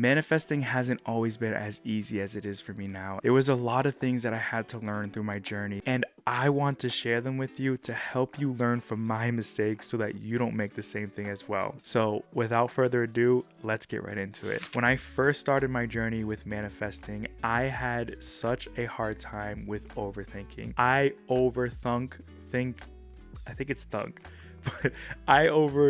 manifesting hasn't always been as easy as it is for me now. There was a lot of things that I had to learn through my journey, and I want to share them with you to help you learn from my mistakes so that you don't make the same thing as well. So without further ado, let's get right into it. When I first started my journey with manifesting, I had such a hard time with overthinking. I think it's thunk, but I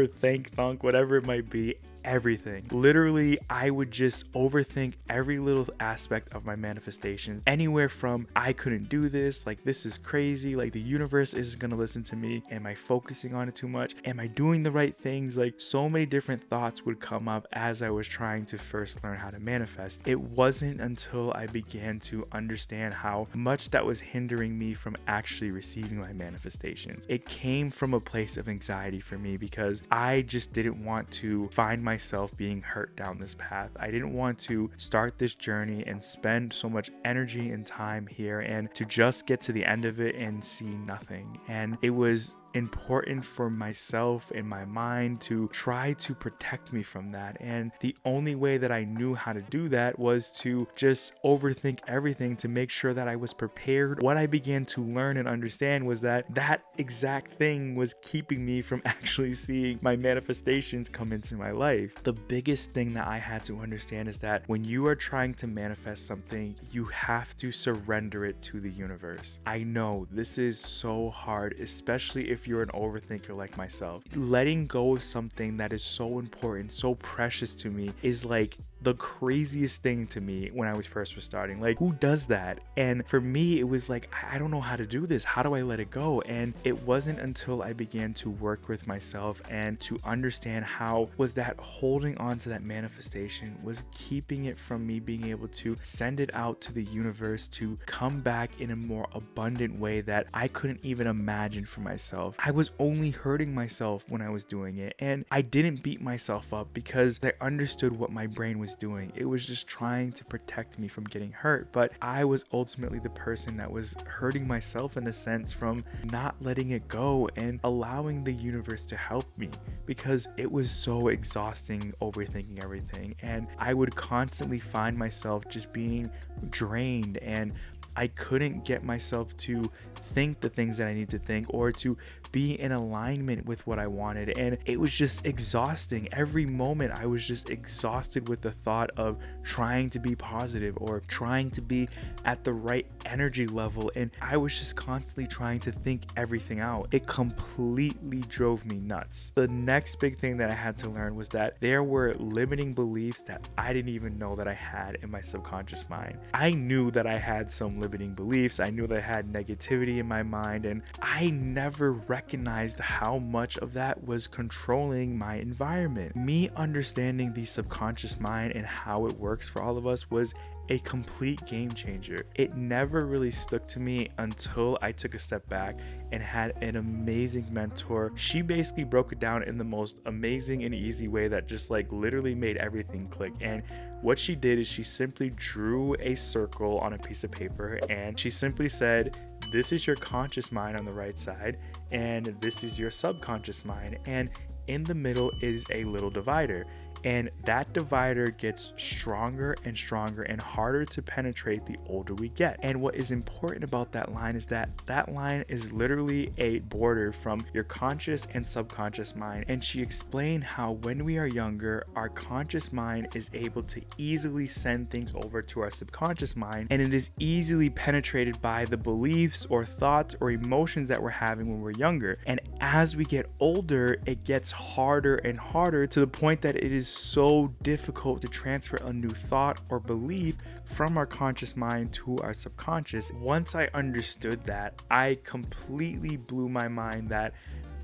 thunk, whatever it might be, everything. Literally, I would just overthink every little aspect of my manifestations. Anywhere from, I couldn't do this, like this is crazy, like the universe isn't gonna listen to me. Am I focusing on it too much? Am I doing the right things? Like so many different thoughts would come up as I was trying to first learn how to manifest. It wasn't until I began to understand how much that was hindering me from actually receiving my manifestations. It came from a place of anxiety for me because I just didn't want to find myself being hurt down this path. I didn't want to start this journey and spend so much energy and time here and to just get to the end of it and see nothing. And it was important for myself and my mind to try to protect me from that. And the only way that I knew how to do that was to just overthink everything to make sure that I was prepared. What I began to learn and understand was that that exact thing was keeping me from actually seeing my manifestations come into my life. The biggest thing that I had to understand is that when you are trying to manifest something, you have to surrender it to the universe. I know this is so hard, especially if you're an overthinker like myself. Letting go of something that is so important, so precious to me is like the craziest thing to me when I was first starting. Like, who does that? And for me, it was like, I don't know how to do this. How do I let it go? And it wasn't until I began to work with myself and to understand how was that holding on to that manifestation was keeping it from me being able to send it out to the universe to come back in a more abundant way that I couldn't even imagine for myself. I was only hurting myself when I was doing it, and I didn't beat myself up because I understood what my brain was doing. It was just trying to protect me from getting hurt, but I was ultimately the person that was hurting myself in a sense from not letting it go and allowing the universe to help me, because it was so exhausting overthinking everything, and I would constantly find myself just being drained, and I couldn't get myself to think the things that I need to think or to be in alignment with what I wanted. And it was just exhausting. Every moment I was just exhausted with the thought of trying to be positive or trying to be at the right energy level. And I was just constantly trying to think everything out. It completely drove me nuts. The next big thing that I had to learn was that there were limiting beliefs that I didn't even know that I had in my subconscious mind. I knew that I had some limiting beliefs. I knew that I had negativity in my mind, and I never recognized how much of that was controlling my environment. Me understanding the subconscious mind and how it works for all of us was a complete game changer. It never really stuck to me until I took a step back and had an amazing mentor. She basically broke it down in the most amazing and easy way that just like literally made everything click. And what she did is she simply drew a circle on a piece of paper, and she simply said, this is your conscious mind on the right side, and this is your subconscious mind, and in the middle is a little divider. And that divider gets stronger and stronger and harder to penetrate the older we get. And what is important about that line is that that line is literally a border from your conscious and subconscious mind. And she explained how when we are younger, our conscious mind is able to easily send things over to our subconscious mind, and it is easily penetrated by the beliefs or thoughts or emotions that we're having when we're younger. And as we get older, it gets harder and harder to the point that it is so difficult to transfer a new thought or belief from our conscious mind to our subconscious. Once I understood that, I completely blew my mind that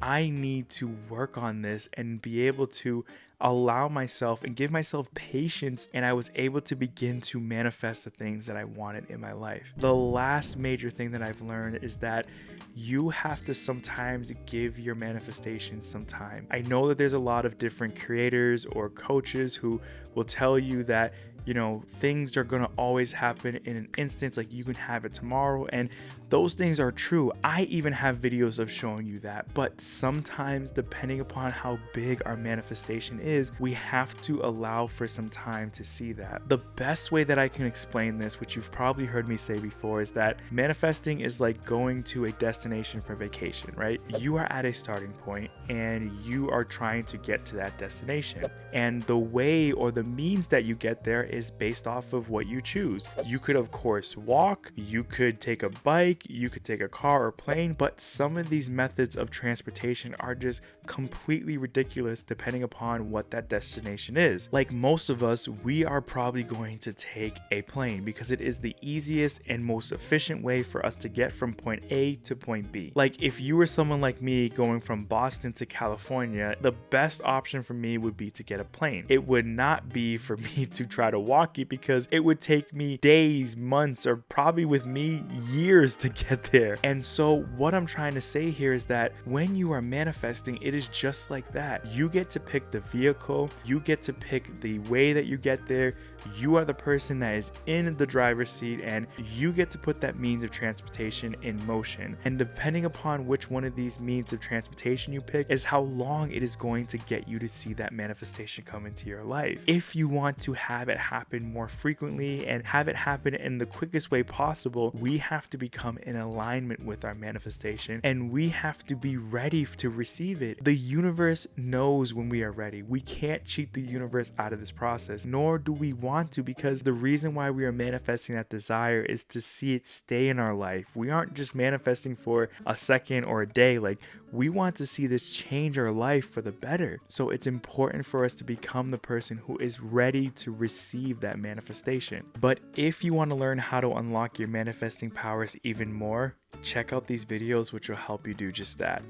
I need to work on this and be able to allow myself and give myself patience, and I was able to begin to manifest the things that I wanted in my life. The last major thing that I've learned is that you have to sometimes give your manifestations some time. I know that there's a lot of different creators or coaches who will tell you that you know, things are gonna always happen in an instance, like you can have it tomorrow, and those things are true. I even have videos of showing you that. But sometimes, depending upon how big our manifestation is, we have to allow for some time to see that. The best way that I can explain this, which you've probably heard me say before, is that manifesting is like going to a destination for vacation, right? You are at a starting point and you are trying to get to that destination. And the way or the means that you get there is based off of what you choose. You could, of course, walk, you could take a bike, you could take a car or plane, but some of these methods of transportation are just completely ridiculous depending upon what that destination is. Like most of us, we are probably going to take a plane because it is the easiest and most efficient way for us to get from point A to point B. Like if you were someone like me going from Boston to California, the best option for me would be to get a plane. It would not be for me to try to walk it because it would take me days, months, or probably with me years to get there. And so what I'm trying to say here is that when you are manifesting, it is just like that. You get to pick the vehicle, you get to pick the way that you get there. You are the person that is in the driver's seat and you get to put that means of transportation in motion. And depending upon which one of these means of transportation you pick is how long it is going to get you to see that manifestation come into your life. If you want to have it happen more frequently and have it happen in the quickest way possible, we have to become in alignment with our manifestation and we have to be ready to receive it. The universe knows when we are ready. We can't cheat the universe out of this process, nor do we want to, because the reason why we are manifesting that desire is to see it stay in our life. We aren't just manifesting for a second or a day. Like, we want to see this change our life for the better. So it's important for us to become the person who is ready to receive that manifestation. But if you want to learn how to unlock your manifesting powers even more, check out these videos which will help you do just that.